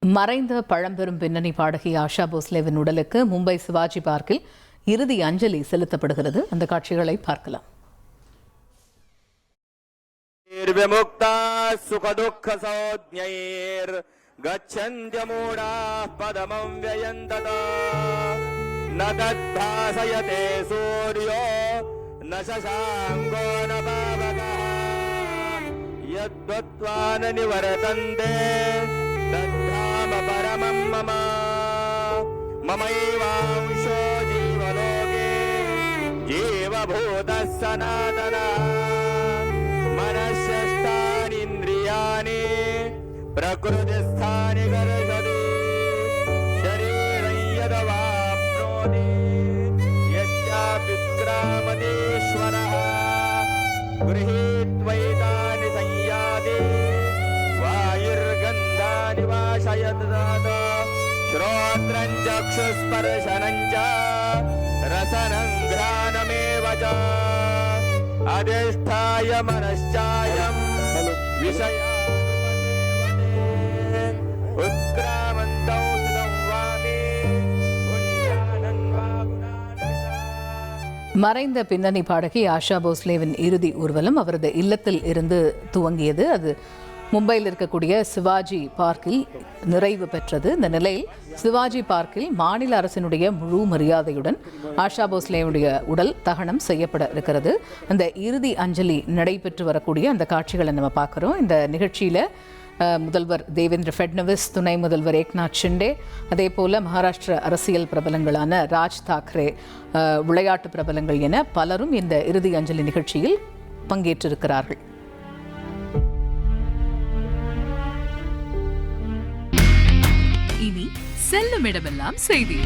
மறைந்த பழம்பெரும் பின்னணி பாடகி ஆஷா போஸ்லேவின் உடலுக்கு மும்பை சிவாஜி பார்க்கில் இறுதி அஞ்சலி செலுத்தப்படுகிறது. அந்த காட்சிகளை பார்க்கலாம். परमं मम ममैवांशो जीवलोके जीवभूतः सनातनः मनश्चेष्टानीन्द्रियाणि प्रकृतिस्थानि कर्षति शरीरं यदवाप्नोति यच्चाप्युत्क्रामतीश्वरः गृहीत्वैतानि संयाति वायुर्गन्धानि श्रोत्रं चक्षुस्पर्शनं च रसनं घ्राणमेव च अधिष्ठाय मनश्चायं विषयानुपसेवते उत्क्रामन्तौ सुतं वामे कुञ्जानं वागुणान्. மறைந்த பின்னணி பாடகி ஆஷா போஸ்லேவின் இறுதி ஊர்வலம் அவரது இல்லத்தில் இருந்து துவங்கியது. அது மும்பையில் இருக்கக்கூடிய சிவாஜி பார்க்கில் நிறைவு பெற்றது. இந்த நிலையில் சிவாஜி பார்க்கில் மாநில அரசினுடைய முழு மரியாதையுடன் ஆஷா போஸ்லேவுடைய உடல் தகனம் செய்யப்பட இருக்கிறது. அந்த இறுதி அஞ்சலி நடைபெற்று வரக்கூடிய அந்த காட்சிகளை நம்ம பார்க்குறோம். இந்த நிகழ்ச்சியில் முதல்வர் தேவேந்திர ஃபட்னவிஸ், துணை முதல்வர் ஏக்நாத் ஷிண்டே, அதே போல மகாராஷ்டிர அரசியல் பிரபலங்களான ராஜ் தாக்கரே, விளையாட்டு பிரபலங்கள் என பலரும் இந்த இறுதி அஞ்சலி நிகழ்ச்சியில் பங்கேற்றிருக்கிறார்கள். இனி செல்லும் இடமெல்லாம் செய்தி.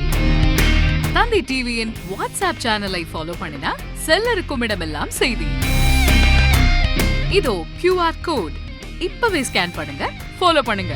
தந்தி டிவியின் வாட்ஸ்அப் சேனலை ஃபாலோ பண்ணினா செல்ல இருக்கும் இடமெல்லாம் செய்தி. இதோ QR கோட் இப்பவே ஸ்கேன் பண்ணுங்க, ஃபாலோ பண்ணுங்க.